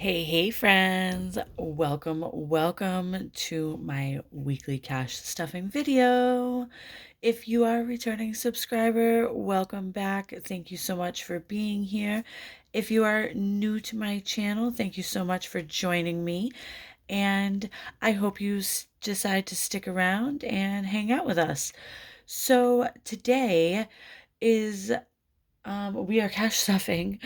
Hey, friends. Welcome to my weekly cash stuffing video. If you are a returning subscriber, welcome back. Thank you so much for being here. If you are new to my channel, thank you so much for joining me. And I hope you decide to stick around and hang out with us. So today is we are cash stuffing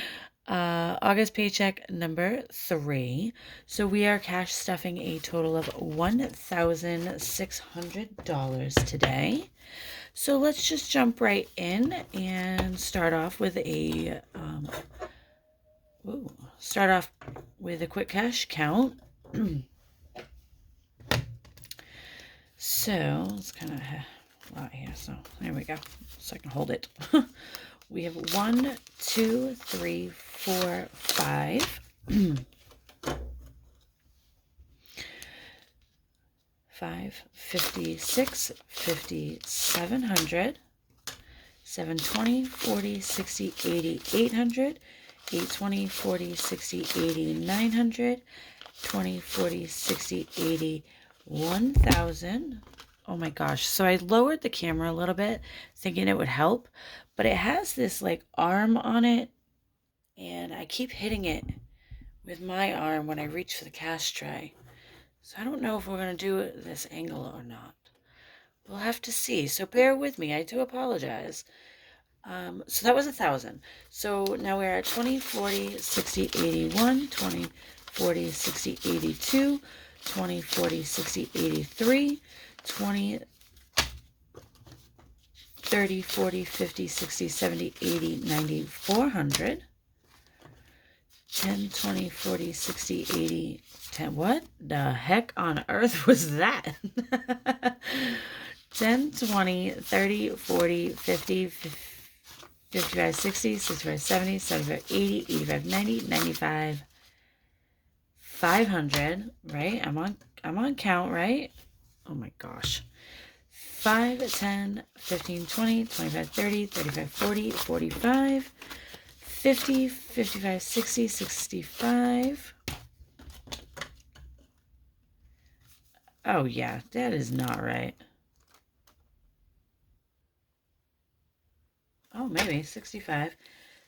August paycheck number 3. So we are cash stuffing a total of $1,600 today. So let's just jump right in and start off with a quick cash count. So it's kind of a lot here. So there we go. So I can hold it. We have 1, 2, 3, 4, 5. 5, 56, 5,700, 720, 40, 60, 80, 800, 820, 40, 60, 80, 900, 20, 40, 60, 80, 1,000. Oh my gosh. So I lowered the camera a little bit thinking it would help, but it has this like arm on it, and I keep hitting it with my arm when I reach for the cash tray. So I don't know if we're going to do this angle or not. We'll have to see. So bear with me. I do apologize. So that was 1,000. So now we're at 20, 40, 60, 81, 20, 40, 60, 82, 20, 40, 60, 83, 20, 30, 40, 50, 60, 70, 80, 90, 400. 10, 20, 40, 60, 80, 10. What the heck on earth was that? 10, 20, 30, 40, 50, 55, 60, 65, 70, 75, 80, 85, 90, 95, 500, right? I'm on count, right? Oh my gosh. 5, 10, 15, 20, 25, 30, 35, 40, 45, 50, 55, 60, 65. Oh yeah, that is not right. Oh, maybe 65,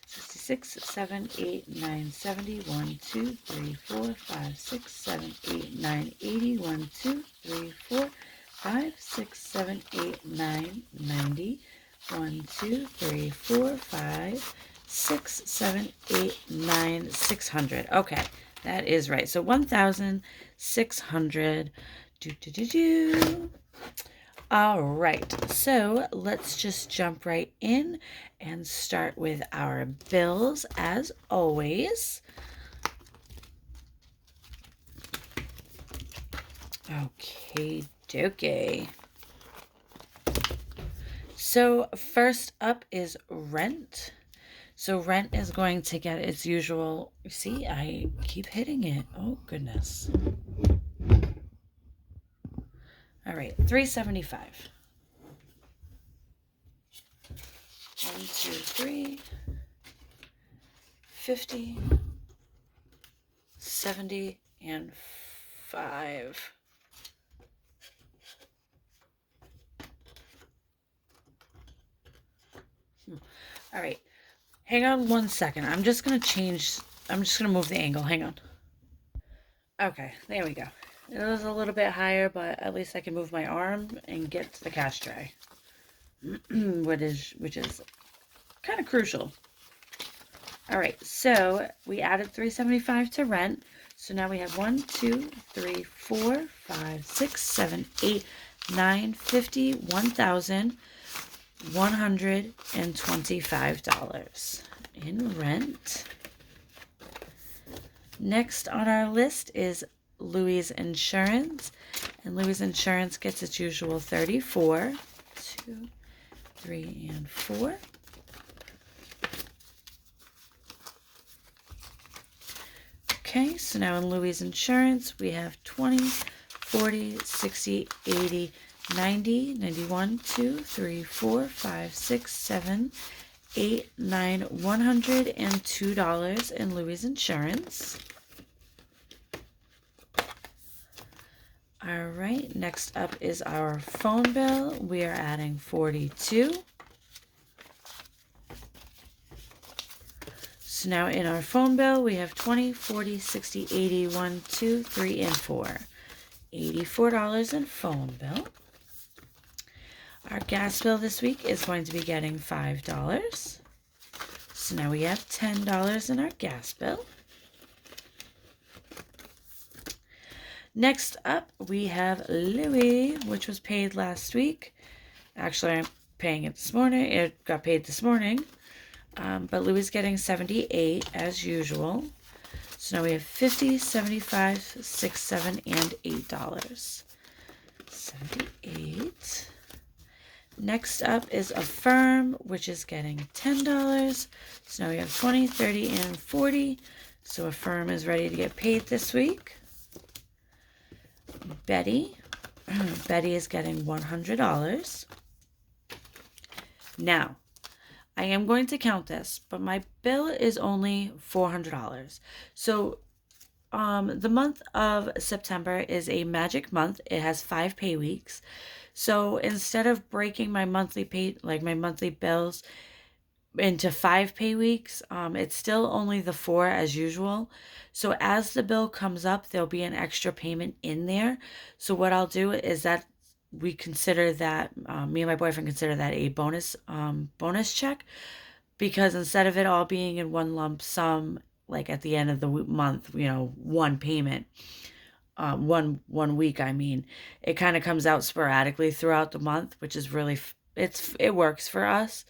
66, 7, 8, 9, 70, 1, 2, 3, 4, 5, 6, 7, 8, 9, 80, 1, 2, 3, 4, 5, 6, 7, 8, 9, 90, 1, 2, 3, 4, 5, 6, 7, 8, 9, 600. Okay, that is right. So 1,600. All right, so let's just jump right in and start with our bills as always. Okay, dokie. So first up is rent. So rent is going to get its usual, see, I keep hitting it. Oh goodness. All right, $375. 1, 2, 3, 50, 70, and 5. All right, hang on 1 second. I'm just going to move the angle. Hang on. Okay, there we go. It was a little bit higher, but at least I can move my arm and get to the cash tray, which is kind of crucial. All right, so we added $375 to rent. So now we have 1, 2, 3, 4, 5, 6, 7, 8, 9, 50, $1,125 in rent. Next on our list is Louis Insurance, and Louis Insurance gets its usual 34, 2, 3, and 4. Okay, so now in Louis Insurance, we have 20, 40, 60, 80, 90, 91, 2, 3, 4, 5, 6, 7, 8, 9, $102 in Louis Insurance. All right, next up is our phone bill. We are adding 42. So now in our phone bill, we have 20, 40, 60, 80, 1, 2, 3, and 4. $84 in phone bill. Our gas bill this week is going to be getting $5. So now we have $10 in our gas bill. Next up, we have Louis, which was paid last week. Actually, I'm paying it this morning. It got paid this morning. But Louis is getting 78 as usual. So now we have 50, 75, 6, 7, and $8. 78. Next up is Affirm, which is getting $10. So now we have 20, 30, and 40. So Affirm is ready to get paid this week. Betty. Betty is getting $100. Now, I am going to count this, but my bill is only $400. So the month of September is a magic month. It has 5 pay weeks. So instead of breaking my monthly pay, like my monthly bills into 5 pay weeks, it's still only the 4 as usual. So as the bill comes up, there'll be an extra payment in there. So what I'll do is that we consider that, me and my boyfriend consider that a bonus check, because instead of it all being in one lump sum, like at the end of the month, one payment, one week, I mean, it kind of comes out sporadically throughout the month, which is really, it works for us.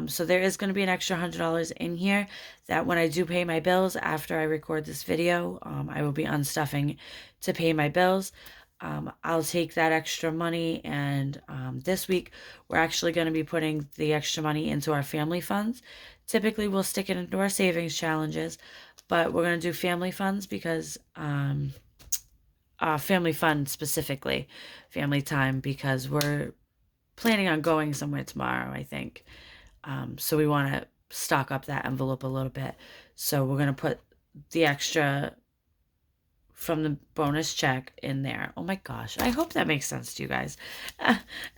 So there is going to be an extra $100 in here that when I do pay my bills after I record this video, I will be unstuffing to pay my bills. I'll take that extra money, and this week we're actually going to be putting the extra money into our family funds. Typically we'll stick it into our savings challenges, but we're going to do family funds because family fund specifically, family time, because we're planning on going somewhere tomorrow, I think. So we want to stock up that envelope a little bit. So we're going to put the extra from the bonus check in there. Oh my gosh, I hope that makes sense to you guys.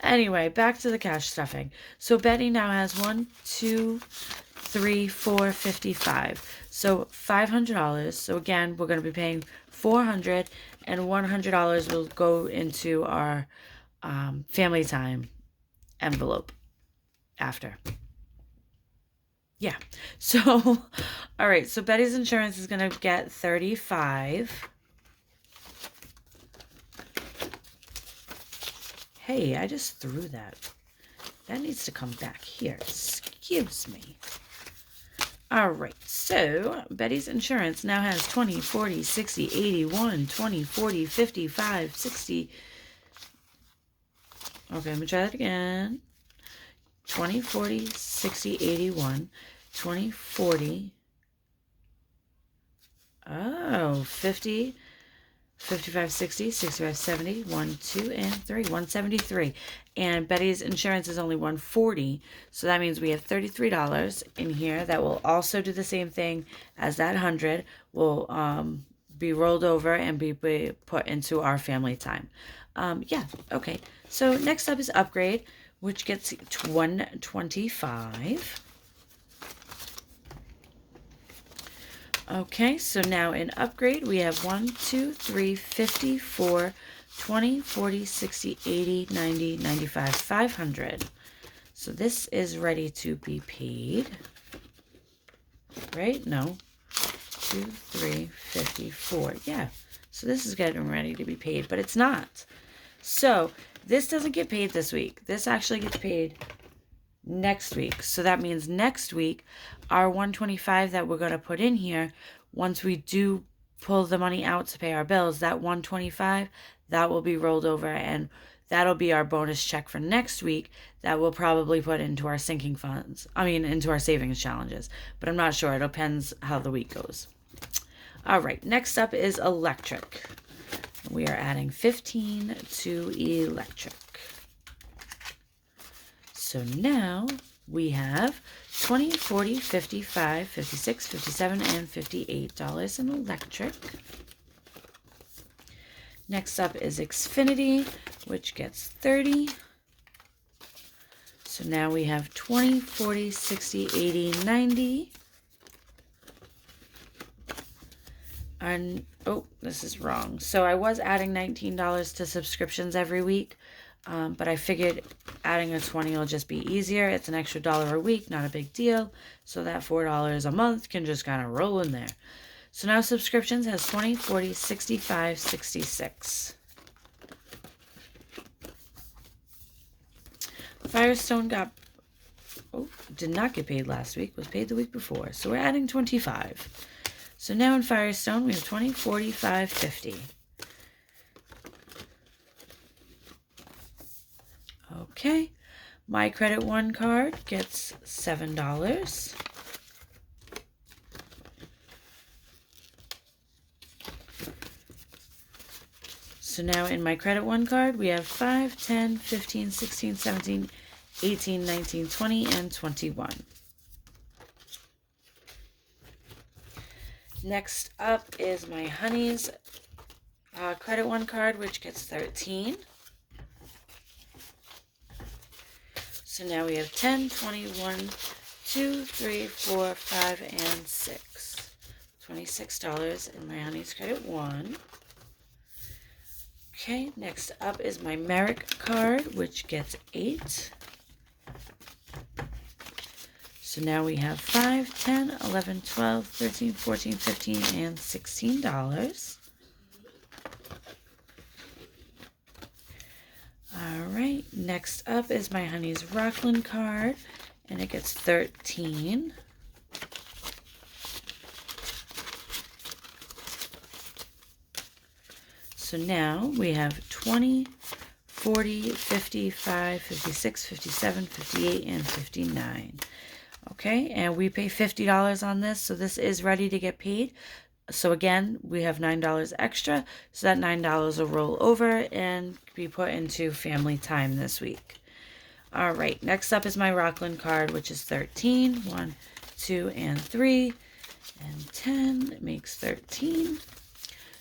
Anyway, back to the cash stuffing. So Betty now has 1, 2, 3, 4, 55. So $500. So again, we're going to be paying $400, and $100 will go into our family time envelope after. Yeah. So, all right. So Betty's insurance is going to get $35. Hey, I just threw that. That needs to come back here. Excuse me. All right. So Betty's insurance now has 20, 40, 60, 80, 1, 20, 40, 55, 60. Okay, let me try that again. 20, 40, 60, 81, 20, 40, 50, 55, 60, 65, 70, 1, 2, and 3, 173. And Betty's insurance is only $140, so that means we have $33 in here. That will also do the same thing as that 100. Will be rolled over and be put into our family time. Yeah, okay. So next up is Upgrade, which gets $125. Okay, so now in Upgrade, we have 1, 2, 3, 50, 4, 20, 40, 60, 80, 90, 95, 500. So this is ready to be paid. Right? No. 2, 3, 50, 4. Yeah. So this is getting ready to be paid, but it's not. So this doesn't get paid this week. This actually gets paid next week. So that means next week, our $125 that we're going to put in here, once we do pull the money out to pay our bills, that $125, that will be rolled over, and that'll be our bonus check for next week that we'll probably put into our sinking funds. I mean, into our savings challenges. But I'm not sure. It depends how the week goes. All right. Next up is Electric. We are adding 15 to Electric. So now we have 20, 40, 55, 56, 57, and $58 in Electric. Next up is Xfinity, which gets 30. So now we have 20, 40, 60, 80, 90. And, oh, this is wrong. So I was adding $19 to subscriptions every week, but I figured adding a 20 will just be easier. It's an extra $1 a week, not a big deal. So that $4 a month can just kind of roll in there. So now subscriptions has 20, 40, 65, 66. Firestone did not get paid last week, was paid the week before. So we're adding 25. So now in Firestone, we have 20, 45, 50. Okay. My Credit One card gets $7. So now in my Credit One card, we have 5, 10, 15, 16, 17, 18, 19, 20, and 21. Next up is my Honey's Credit One card, which gets 13. So now we have 10, 21, 2, 3, 4, 5, and 6. $26 in my Honey's Credit One. Okay, next up is my Merrick card, which gets 8. So now we have 5, 10, 11, 12, 13, 14, 15, and $16. All right, next up is my Honey's Rockland card, and it gets 13. So now we have 20, 40, 55, 56, 57, 58, and 59. Okay, and we pay $50 on this, so this is ready to get paid. So again, we have $9 extra, so that $9 will roll over and be put into family time this week. All right, next up is my Rockland card, which is 13. 1, 2, and 3, and 10. It makes 13.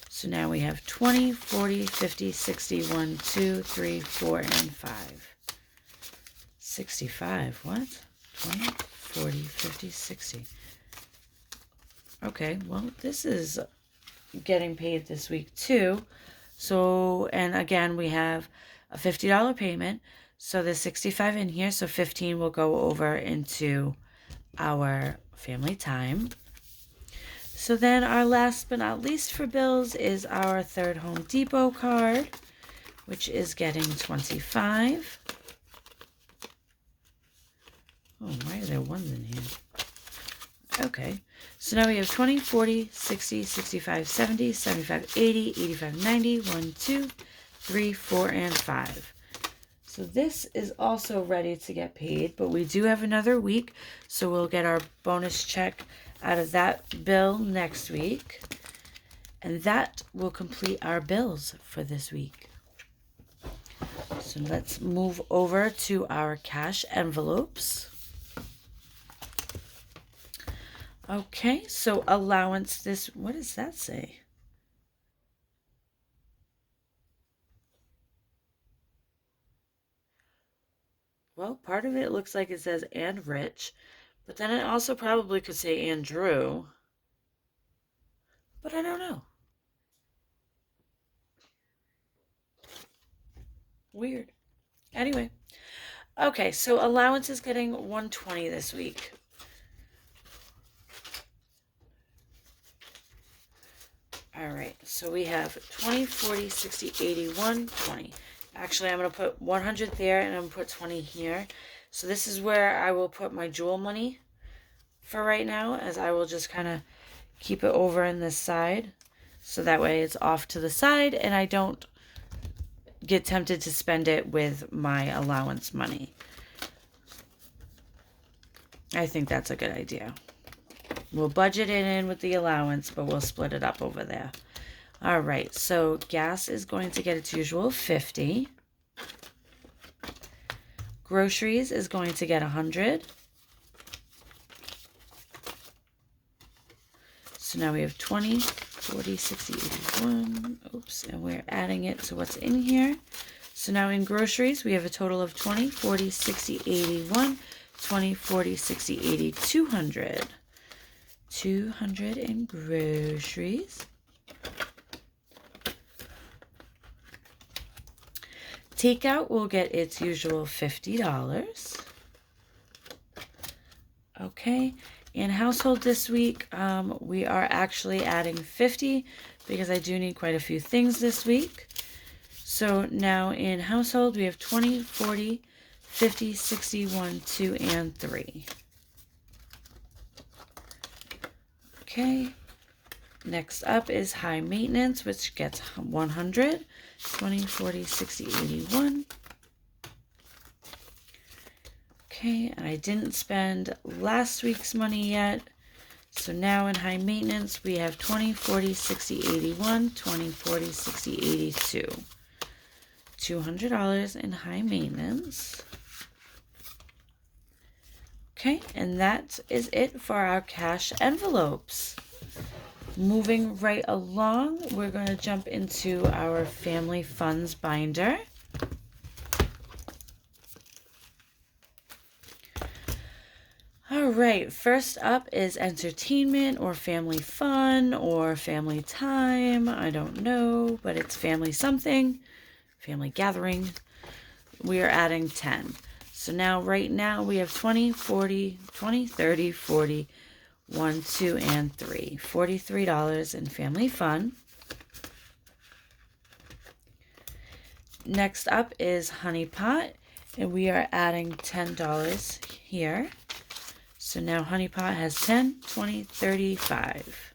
So now we have 20, 40, 50, 60, 1, 2, 3, 4, and 5. 65, what? 20, 40, 50, 60. Okay, well, this is getting paid this week too. So, and again, we have a $50 payment. So there's 65 in here, so 15 will go over into our family time. So then our last but not least for bills is our third Home Depot card, which is getting 25. Oh, why are there ones in here? Okay, so now we have 20, 40, 60, 65, 70, 75, 80, 85, 90, 1, 2, 3, 4, and 5. So this is also ready to get paid, but we do have another week, so we'll get our bonus check out of that bill next week. And that will complete our bills for this week. So let's move over to our cash envelopes. Okay, so allowance this, what does that say? Well, part of it looks like it says and Rich, but then it also probably could say Andrew. But I don't know. Weird. Anyway. Okay, so allowance is getting 120 this week. All right, so we have 20, 40, 60, 80, 120. Actually, I'm going to put 100 there and I'm going to put 20 here. So this is where I will put my jewel money for right now, as I will just kind of keep it over in this side. So that way it's off to the side and I don't get tempted to spend it with my allowance money. I think that's a good idea. We'll budget it in with the allowance, but we'll split it up over there. All right, so gas is going to get its usual 50. Groceries is going to get 100. So now we have 20, 40, 60, 81. Oops, and we're adding it to what's in here. So now in groceries, we have a total of 20, 40, 60, 81, 20, 40, 60, 80, 200. 200 in groceries. Takeout will get its usual $50. Okay, in household this week, we are actually adding 50 because I do need quite a few things this week. So now in household, we have 20, 40, 50, 60, 1, 2, and 3. Okay, next up is high maintenance, which gets 100, 20, 40, 60, 81. Okay, and I didn't spend last week's money yet. So now in high maintenance, we have 20, 40, 60, 81, 20, 40, 60, 82. $200 in high maintenance. Okay, and that is it for our cash envelopes. Moving right along, we're going to jump into our family funds binder. All right, first up is entertainment or family fun or family time. I don't know, but it's family something, family gathering. We are adding 10. So now, right now, we have 20, 40, 20, 30, 40, 1, 2, and 3. $43 in family fun. Next up is Honey Pot, and we are adding $10 here. So now Honey Pot has 10, 20, 35.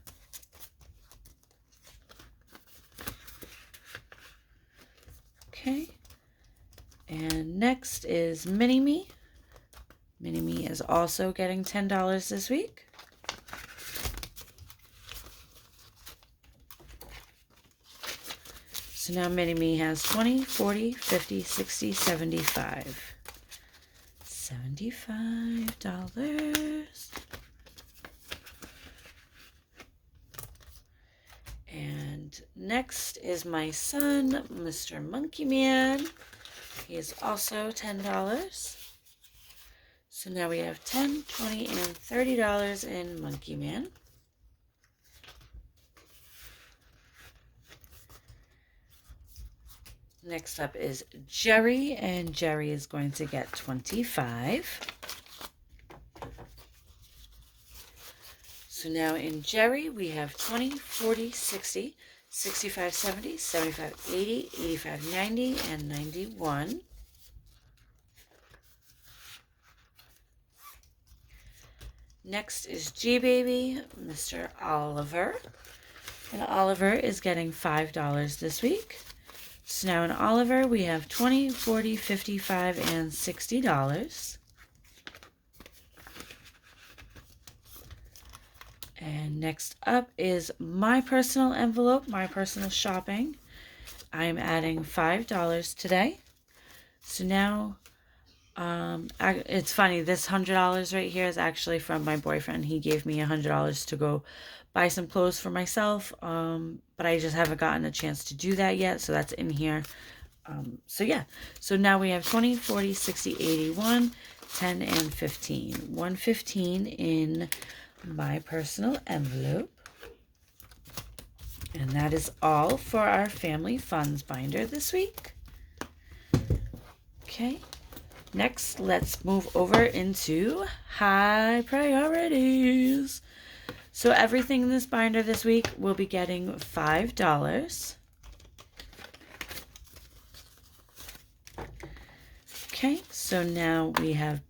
Okay. And next is Mini Me. Mini Me is also getting $10 this week. So now Mini Me has 20, 40, 50, 60, 75. $75. And next is my son, Mr. Monkey Man. He is also $10. So now we have 10, 20, and $30 in Monkey Man. Next up is Jerry, and Jerry is going to get 25. So now in Jerry, we have 20, 40, 60, 65, 70, 75, 80, 85, 90, and 91. Next is G-Baby, Mr. Oliver. And Oliver is getting $5 this week. So now in Oliver, we have 20, 40, 55, and $60. And next up is my personal envelope, my personal shopping. I'm adding $5 today. So now, it's funny, this $100 right here is actually from my boyfriend. He gave me $100 to go buy some clothes for myself, but I just haven't gotten a chance to do that yet, so that's in here. So yeah, so now we have 20, 40, 60, 81, 10, and 15. 115 in my personal envelope. And that is all for our family funds binder this week. Okay, next let's move over into high priorities. So everything in this binder this week will be getting $5. Okay, so now we have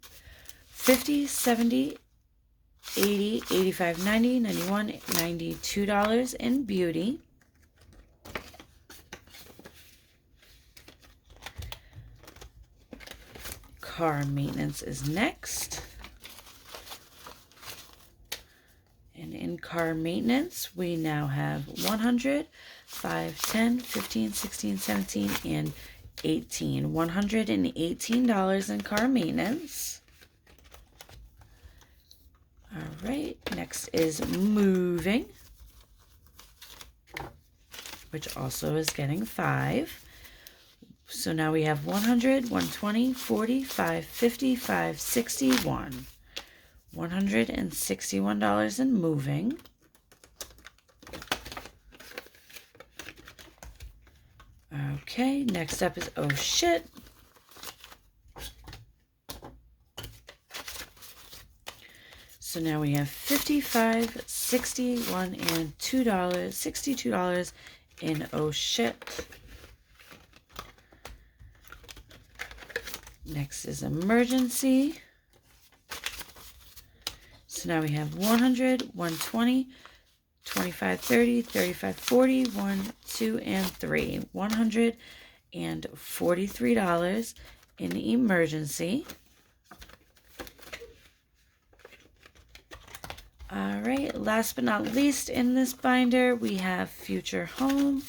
50, 70, 80, 85, 90, 91, $92 in beauty. Car maintenance is next. And in car maintenance, we now have 100, 5, 10, 15, 16, 17, and 18. $118 in car maintenance. All right, next is moving. which also is getting 5. So now we have 100, 120, 40, 5, 50, 5, 61. $161 and moving. Okay, next up is oh shit. So now we have 55, 61, and $2, $62 in oh shit. Next is emergency. So now we have 100, 120, 25, 30, 35, 40, 1, 2, and 3. $143 in emergency. All right, last but not least in this binder, we have future home.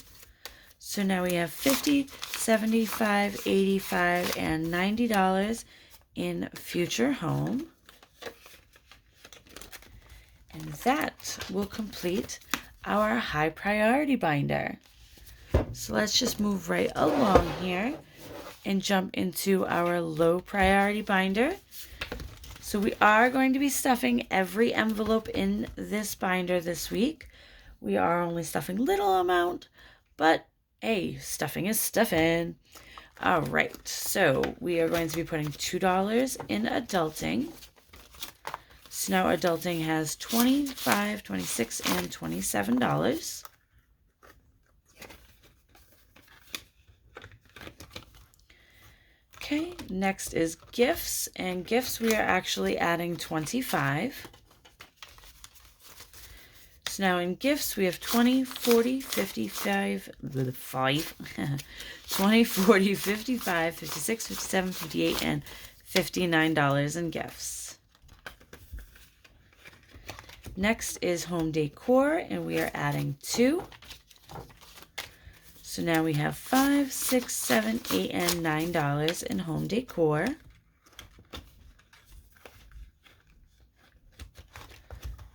So now we have 50, 75, 85, and $90 in future home. And that will complete our high priority binder. So let's just move right along here and jump into our low priority binder. So we are going to be stuffing every envelope in this binder this week. We are only stuffing little amount, but hey, stuffing is stuffing. All right, so we are going to be putting $2 in adulting. So now adulting has $25, $26, and $27. Okay, next is gifts, and gifts we are actually adding 25. So now in gifts we have 20, 40, 55, 20, 40, 55, 56, 57, 58, and $59 in gifts. Next is home decor, and we are adding 2. So now we have $5, $6, $7, $8, and $9 in home decor.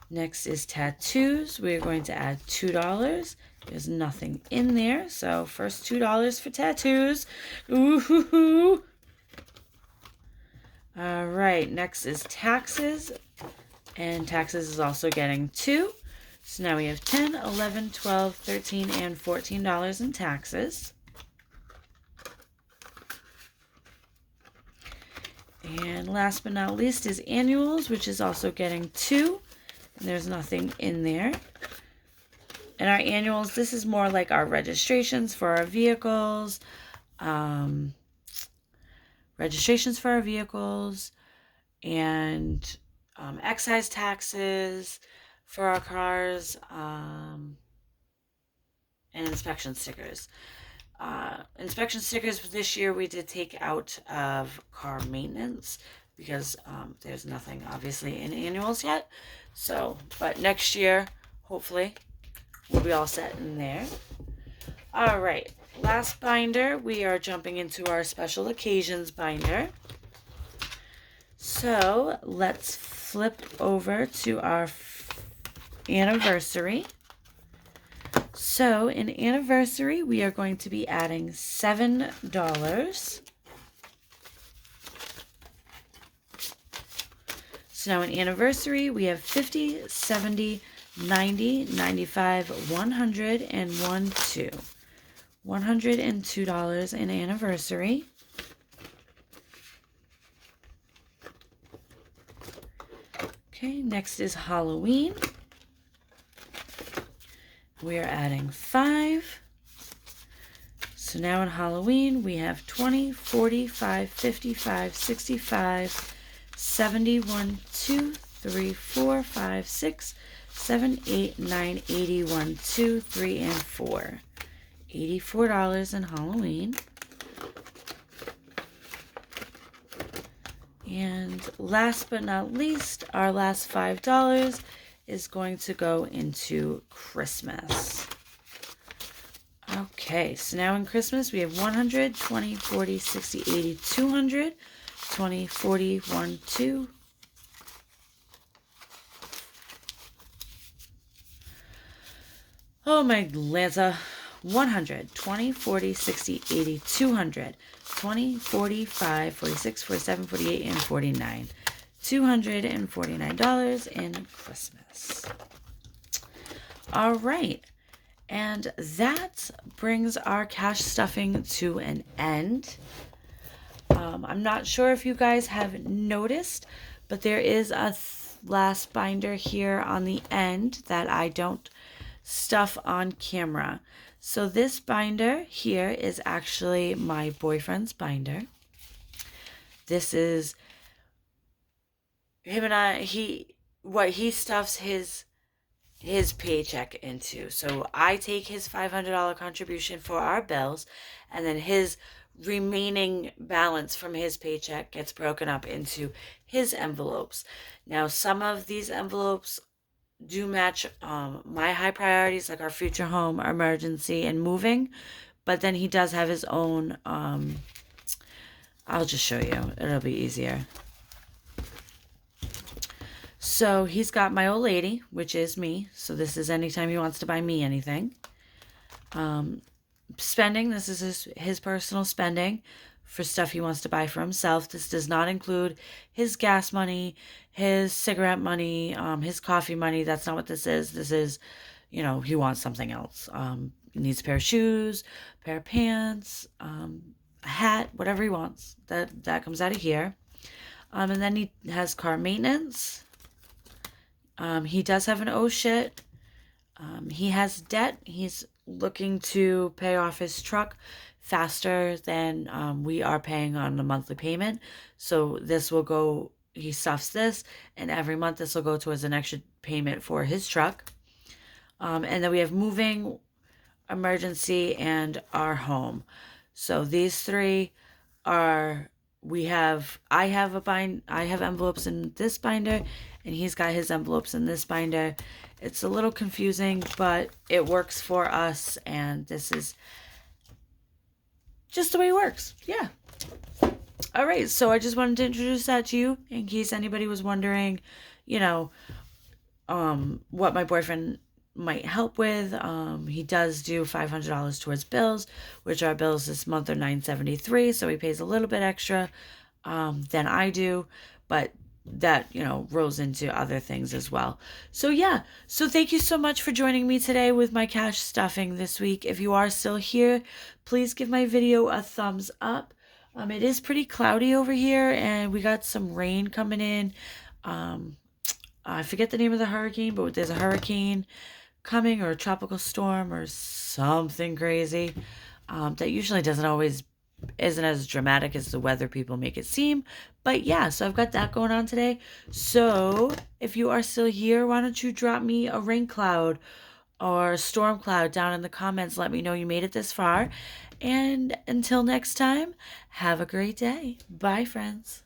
Next is tattoos. We're going to add $2. There's nothing in there, so first $2 for tattoos. Ooh-hoo-hoo. All right, next is taxes. And taxes is also getting 2. So now we have 10, 11, 12, 13, and $14 in taxes. And last but not least is annuals, which is also getting 2. And there's nothing in there. And our annuals, this is more like our registrations for our vehicles. Registrations for our vehicles. And excise taxes for our cars, and inspection stickers. Inspection stickers this year we did take out of car maintenance because there's nothing obviously in annuals yet. So, but next year, hopefully, we'll be all set in there. All right, last binder, we are jumping into our special occasions binder. So let's flip over to our anniversary. So in anniversary, we are going to be adding $7. So now in anniversary, we have 50, 70, 90, 95, 100, and 1, 2. $102 in anniversary. Okay, next is Halloween. We are adding 5. So now in Halloween, we have 20, 45, 55, 65, 71, 2, 3, 4, 5, 6, 7, 8, 9, 80, 1, 2, 3, and 4. $84 in Halloween. And last but not least, our last $5 is going to go into Christmas. Okay, so now in Christmas, we have 100, 20, 40, 60, 80, 200, 20, 40, 1, 2. Oh my Lanta, 100, 20, 40, 60, 80, 200, 20, 45, 46, 47, 48, and 49. $249 in Christmas. All right. And that brings our cash stuffing to an end. I'm not sure if you guys have noticed, but there is a last binder here on the end that I don't stuff on camera. So this binder here is actually my boyfriend's binder. This is him and what he stuffs his paycheck into. So I take his $500 contribution for our bills, and then his remaining balance from his paycheck gets broken up into his envelopes. Now, some of these envelopes do match my high priorities, like our future home, our emergency, and moving. But then he does have his own. I'll just show you. It'll be easier. So he's got my old lady, which is me. So this is anytime he wants to buy me anything. Spending, this is his personal spending for stuff he wants to buy for himself. This does not include his gas money, his cigarette money, his coffee money. That's not what this is. This is, he wants something else. He needs a pair of shoes, a pair of pants, a hat, whatever he wants. That comes out of here. And then he has car maintenance. He does have an oh shit. He has debt. He's looking to pay off his truck faster than we are paying on a monthly payment. So this will go, he stuffs this, and every month this will go towards an extra payment for his truck. And then we have moving, emergency, and our home. So these three are, I have envelopes in this binder, and he's got his envelopes in this binder. It's a little confusing, but it works for us, and this is just the way it works. Yeah. All right, so I just wanted to introduce that to you in case anybody was wondering, what my boyfriend might help with. He does do $500 towards bills, which our bills this month are $973, so he pays a little bit extra than I do, but that rolls into other things as well. So yeah, so thank you so much for joining me today with my cash stuffing this week. If you are still here, please give my video a thumbs up. It is pretty cloudy over here, and we got some rain coming in. I forget the name of the hurricane, but there's a hurricane coming, or a tropical storm, or something crazy that usually isn't as dramatic as the weather people make it seem. But yeah, so I've got that going on today. So if you are still here, why don't you drop me a rain cloud or a storm cloud down in the comments. Let me know you made it this far. And until next time, have a great day. Bye, friends.